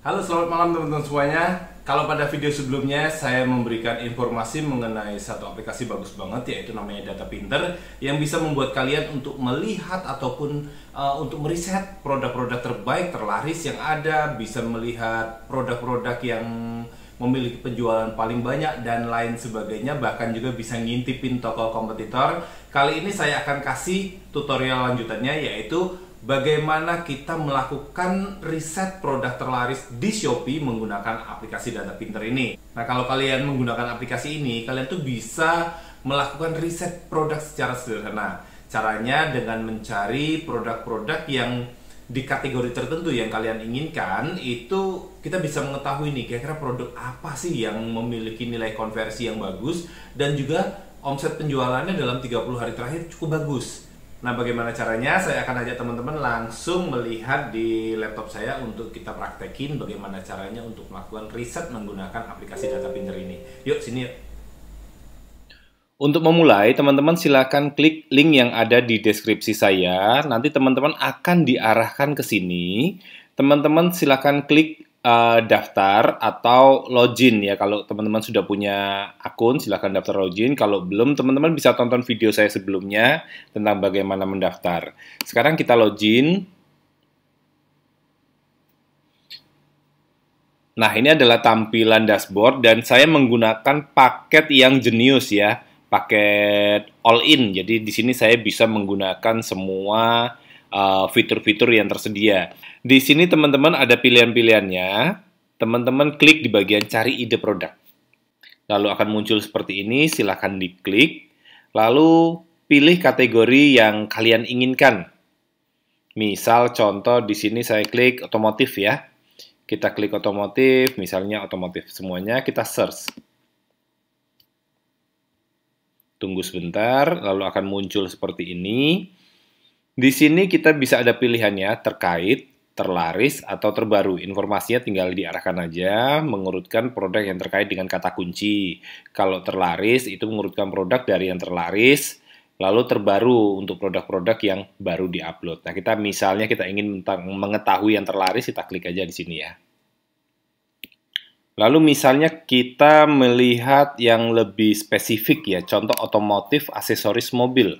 Halo, selamat malam teman-teman semuanya. Kalau pada video sebelumnya saya memberikan informasi mengenai satu aplikasi bagus banget, yaitu namanya Data Pinter, yang bisa membuat kalian untuk melihat ataupun untuk meriset produk-produk terbaik terlaris yang ada, bisa melihat produk-produk yang memiliki penjualan paling banyak dan lain sebagainya, bahkan juga bisa ngintipin toko kompetitor. Kali ini saya akan kasih tutorial lanjutannya, yaitu bagaimana kita melakukan riset produk terlaris di Shopee menggunakan aplikasi Data Pinter ini. Nah, kalau kalian menggunakan aplikasi ini, kalian tuh bisa melakukan riset produk secara sederhana. Caranya dengan mencari produk-produk yang di kategori tertentu yang kalian inginkan, itu kita bisa mengetahui nih kira-kira produk apa sih yang memiliki nilai konversi yang bagus dan juga omset penjualannya dalam 30 hari terakhir cukup bagus. Nah, bagaimana caranya? Saya akan ajak teman-teman langsung melihat di laptop saya untuk kita praktekin bagaimana caranya untuk melakukan riset menggunakan aplikasi Data Pinter ini. Yuk, sini yuk. Untuk memulai, teman-teman silakan klik link yang ada di deskripsi saya. Nanti teman-teman akan diarahkan ke sini. Teman-teman silakan klik daftar atau login ya. Kalau teman-teman sudah punya akun, silakan daftar login. Kalau belum, teman-teman bisa tonton video saya sebelumnya tentang bagaimana mendaftar. Sekarang kita login. Nah, ini adalah tampilan dashboard dan saya menggunakan paket yang jenius ya, paket all in. Jadi di sini saya bisa menggunakan semua fitur-fitur yang tersedia. Di sini teman-teman ada pilihan-pilihannya. Teman-teman klik di bagian cari ide produk. Lalu akan muncul seperti ini, silahkan diklik. Lalu pilih kategori yang kalian inginkan. Misal contoh di sini saya klik otomotif ya. Kita klik otomotif, misalnya otomotif semuanya, kita search. Tunggu sebentar, lalu akan muncul seperti ini. Di sini kita bisa ada pilihannya terkait, terlaris, atau terbaru. Informasinya tinggal diarahkan aja, mengurutkan produk yang terkait dengan kata kunci. Kalau terlaris, itu mengurutkan produk dari yang terlaris, lalu terbaru untuk produk-produk yang baru diupload. Nah, kita misalnya kita ingin mengetahui yang terlaris, kita klik aja di sini ya. Lalu misalnya kita melihat yang lebih spesifik ya, contoh otomotif aksesoris mobil.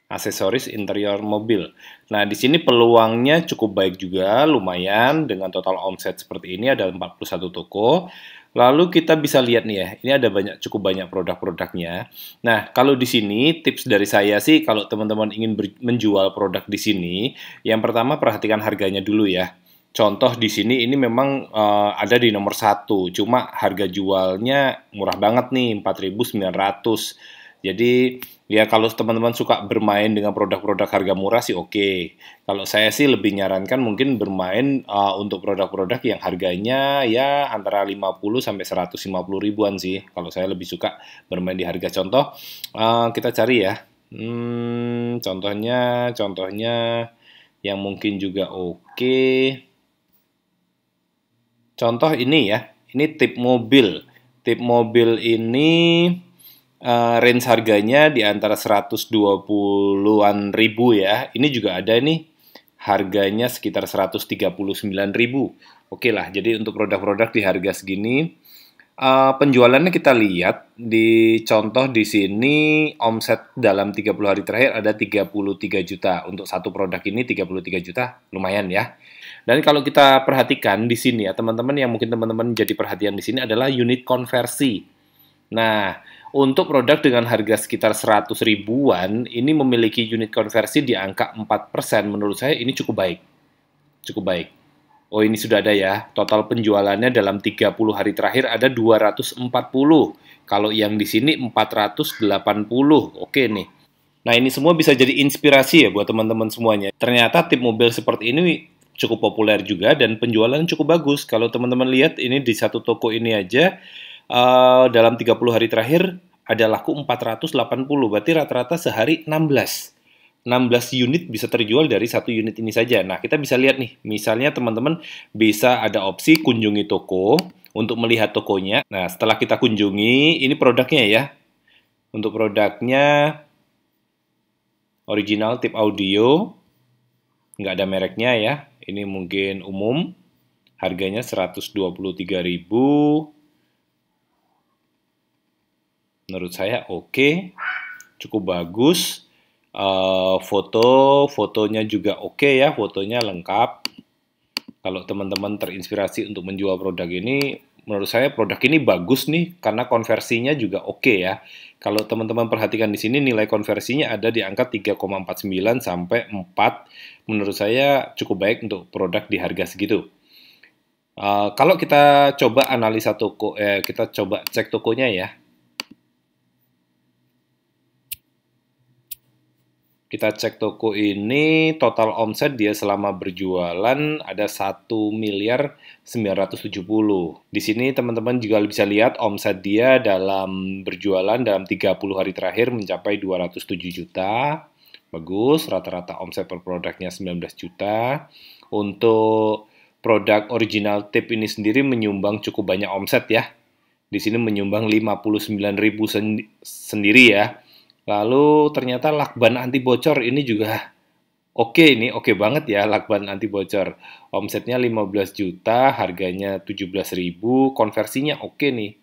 Aksesoris interior mobil. Nah, di sini peluangnya cukup baik juga, lumayan dengan total omset seperti ini ada 41 toko. Lalu kita bisa lihat nih ya, ini ada cukup banyak produk-produknya. Nah, kalau di sini tips dari saya sih kalau teman-teman ingin menjual produk di sini, yang pertama perhatikan harganya dulu ya. Contoh di sini ini memang ada di nomor 1, cuma harga jualnya murah banget nih, 4.900. Jadi ya kalau teman-teman suka bermain dengan produk-produk harga murah sih oke. Kalau saya sih lebih nyarankan mungkin bermain untuk produk-produk yang harganya ya antara 50 sampai 150 ribuan sih. Kalau saya lebih suka bermain di harga contoh. Kita cari ya. Contohnya yang mungkin juga oke. Contoh ini ya. Ini tip mobil. Tip mobil ini range harganya di antara 120-an ribu ya. Ini juga ada nih harganya sekitar 139 ribu. Oke lah, jadi untuk produk-produk di harga segini, penjualannya kita lihat di contoh di sini omset dalam 30 hari terakhir ada 33 juta. Untuk satu produk ini 33 juta, lumayan ya. Dan kalau kita perhatikan di sini ya, teman-teman yang mungkin teman-teman jadi perhatian di sini adalah unit konversi. Nah, untuk produk dengan harga sekitar 100 ribuan, ini memiliki unit konversi di angka 4%. Menurut saya ini cukup baik. Cukup baik. Oh, ini sudah ada ya. Total penjualannya dalam 30 hari terakhir ada 240. Kalau yang di sini 480. Oke nih. Nah, ini semua bisa jadi inspirasi ya buat teman-teman semuanya. Ternyata tip mobil seperti ini cukup populer juga dan penjualan cukup bagus. Kalau teman-teman lihat ini di satu toko ini aja, dalam 30 hari terakhir ada laku 480, berarti rata-rata sehari 16 unit bisa terjual dari satu unit ini saja. Nah, kita bisa lihat nih, misalnya teman-teman bisa ada opsi kunjungi toko untuk melihat tokonya. Nah, setelah kita kunjungi, ini produknya ya. Untuk produknya original tip audio, nggak ada mereknya ya, ini mungkin umum. Harganya 123.000. Menurut saya oke, cukup bagus. Fotonya juga oke ya, fotonya lengkap. Kalau teman-teman terinspirasi untuk menjual produk ini, menurut saya produk ini bagus nih karena konversinya juga oke ya. Kalau teman-teman perhatikan di sini nilai konversinya ada di angka 3,49 sampai 4. Menurut saya cukup baik untuk produk di harga segitu. Kalau kita coba analisa toko, kita coba cek tokonya ya. Kita cek toko ini, total omset dia selama berjualan ada 1.970.000. Di sini teman-teman juga bisa lihat omset dia dalam berjualan dalam 30 hari terakhir mencapai 207 juta. Bagus, rata-rata omset per produknya 19 juta. Untuk produk original tip ini sendiri menyumbang cukup banyak omset ya. Di sini menyumbang 59.000 sendiri ya. Lalu ternyata lakban anti bocor ini juga oke banget ya lakban anti bocor. Omsetnya 15 juta, harganya 17.000, konversinya oke nih.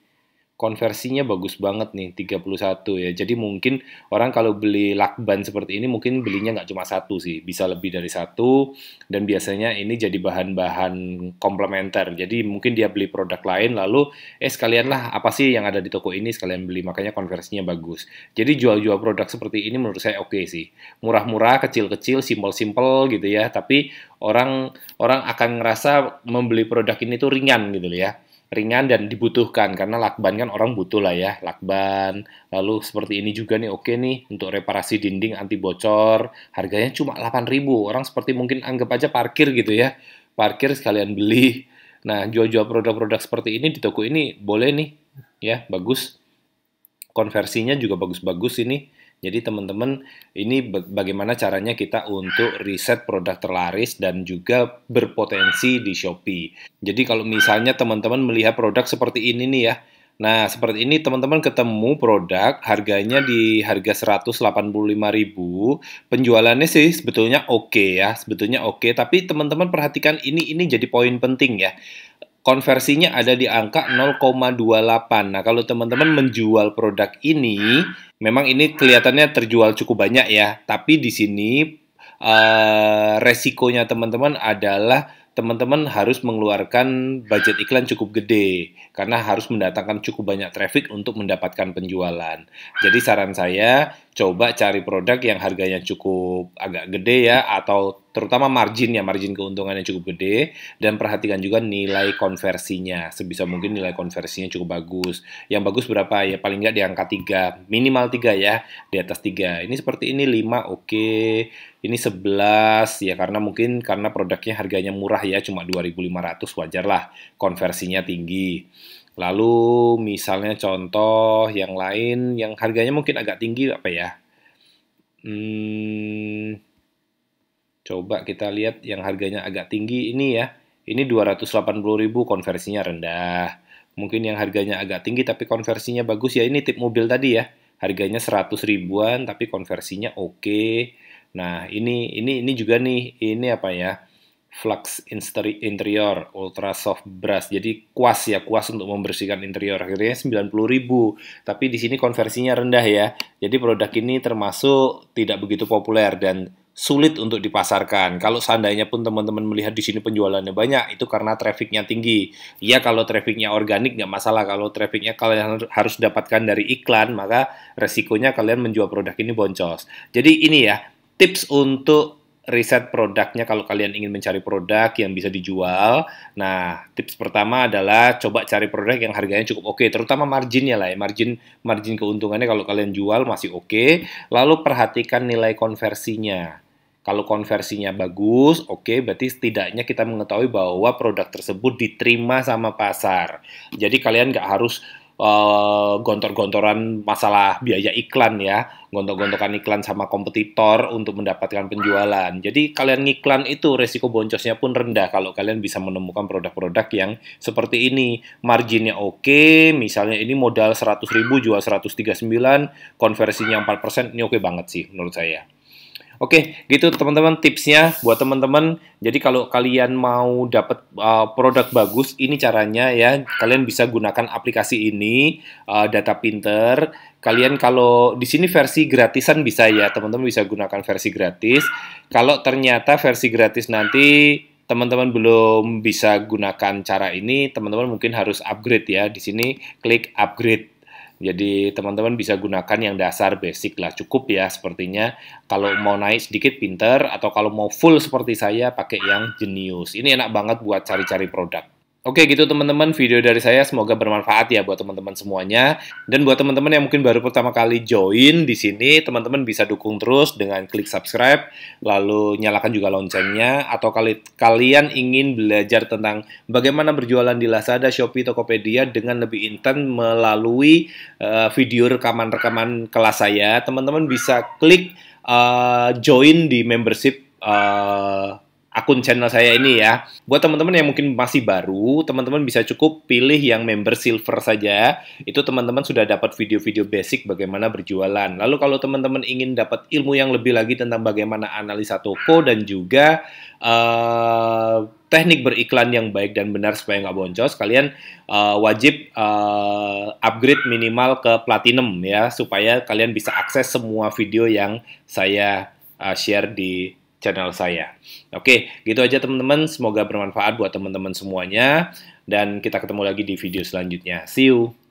Konversinya bagus banget nih, 31 ya. Jadi mungkin orang kalau beli lakban seperti ini mungkin belinya nggak cuma satu sih, bisa lebih dari satu. Dan biasanya ini jadi bahan-bahan komplementer. Jadi mungkin dia beli produk lain lalu sekalianlah apa sih yang ada di toko ini sekalian beli, makanya konversinya bagus. Jadi jual-jual produk seperti ini menurut saya oke sih. Murah-murah, kecil-kecil, simpel-simpel gitu ya. Tapi orang orang akan ngerasa membeli produk ini tuh ringan gitu ya, ringan dan dibutuhkan karena lakban kan orang butuh lah ya, lakban. Lalu seperti ini juga nih oke nih untuk reparasi dinding anti bocor, harganya cuma 8.000. Orang seperti mungkin anggap aja parkir gitu ya, parkir sekalian beli. Nah, jual-jual produk-produk seperti ini di toko ini boleh nih ya, bagus, konversinya juga bagus-bagus ini. Jadi teman-teman, ini bagaimana caranya kita untuk riset produk terlaris dan juga berpotensi di Shopee. Jadi kalau misalnya teman-teman melihat produk seperti ini nih ya. Nah, seperti ini teman-teman ketemu produk harganya di harga 185.000. Penjualannya sih sebetulnya oke ya, sebetulnya oke, tapi teman-teman perhatikan ini jadi poin penting ya. Konversinya ada di angka 0,28. Nah, kalau teman-teman menjual produk ini, memang ini kelihatannya terjual cukup banyak ya. Tapi di sini resikonya teman-teman adalah teman-teman harus mengeluarkan budget iklan cukup gede karena harus mendatangkan cukup banyak traffic untuk mendapatkan penjualan. Jadi saran saya coba cari produk yang harganya cukup agak gede ya, atau terutama margin keuntungannya cukup gede, dan perhatikan juga nilai konversinya. Sebisa mungkin nilai konversinya cukup bagus. Yang bagus berapa ya? Paling nggak di angka 3, minimal 3 ya, di atas 3. Ini seperti ini 5 oke. Ini 11 ya karena produknya harganya murah ya, cuma 2.500, wajar lah konversinya tinggi. Lalu misalnya contoh yang lain yang harganya mungkin agak tinggi apa ya? Coba kita lihat yang harganya agak tinggi ini ya. Ini 280.000, konversinya rendah. Mungkin yang harganya agak tinggi tapi konversinya bagus ya, ini tip mobil tadi ya. Harganya 100 ribuan tapi konversinya oke. Nah, ini juga nih, ini apa ya? Flux interior ultra soft brush, jadi kuas untuk membersihkan interior, harganya 90.000, tapi di sini konversinya rendah ya. Jadi produk ini termasuk tidak begitu populer dan sulit untuk dipasarkan. Kalau seandainya pun teman-teman melihat di sini penjualannya banyak, itu karena trafficnya tinggi. Ya kalau trafficnya organik nggak masalah, kalau trafficnya kalian harus dapatkan dari iklan, maka resikonya kalian menjual produk ini boncos. Jadi ini ya tips untuk riset produknya kalau kalian ingin mencari produk yang bisa dijual. Nah, tips pertama adalah coba cari produk yang harganya cukup oke, terutama marginnya lah ya, margin keuntungannya kalau kalian jual masih oke. Lalu perhatikan nilai konversinya. Kalau konversinya bagus, oke, berarti setidaknya kita mengetahui bahwa produk tersebut diterima sama pasar. Jadi kalian nggak harus gontor-gontoran masalah biaya iklan ya, gontok-gontokan iklan sama kompetitor untuk mendapatkan penjualan. Jadi kalian ngiklan itu resiko boncosnya pun rendah kalau kalian bisa menemukan produk-produk yang seperti ini. Marginnya oke, misalnya ini modal 100.000 jual 139, konversinya 4%, ini oke banget sih menurut saya. Oke, gitu teman-teman tipsnya buat teman-teman. Jadi kalau kalian mau dapat produk bagus, ini caranya ya. Kalian bisa gunakan aplikasi ini, Data Pinter. Kalian kalau di sini versi gratisan bisa ya, teman-teman bisa gunakan versi gratis. Kalau ternyata versi gratis nanti teman-teman belum bisa gunakan cara ini, teman-teman mungkin harus upgrade ya. Di sini klik upgrade. Jadi teman-teman bisa gunakan yang dasar basic lah, cukup ya sepertinya. Kalau mau naik sedikit pinter, atau kalau mau full seperti saya pakai yang Genius. Ini enak banget buat cari-cari produk. Oke gitu teman-teman, video dari saya semoga bermanfaat ya buat teman-teman semuanya. Dan buat teman-teman yang mungkin baru pertama kali join di sini, teman-teman bisa dukung terus dengan klik subscribe, lalu nyalakan juga loncengnya. Atau kalian ingin belajar tentang bagaimana berjualan di Lazada, Shopee, Tokopedia dengan lebih intens melalui video rekaman-rekaman kelas saya, teman-teman bisa klik join di membership akun channel saya ini ya. Buat teman-teman yang mungkin masih baru, teman-teman bisa cukup pilih yang member silver saja. Itu teman-teman sudah dapat video-video basic bagaimana berjualan. Lalu kalau teman-teman ingin dapat ilmu yang lebih lagi tentang bagaimana analisa toko dan juga teknik beriklan yang baik dan benar supaya nggak boncos, kalian wajib upgrade minimal ke platinum ya, supaya kalian bisa akses semua video yang saya share di channel saya. Oke, gitu aja teman-teman. Semoga bermanfaat buat teman-teman semuanya. Dan kita ketemu lagi di video selanjutnya. See you!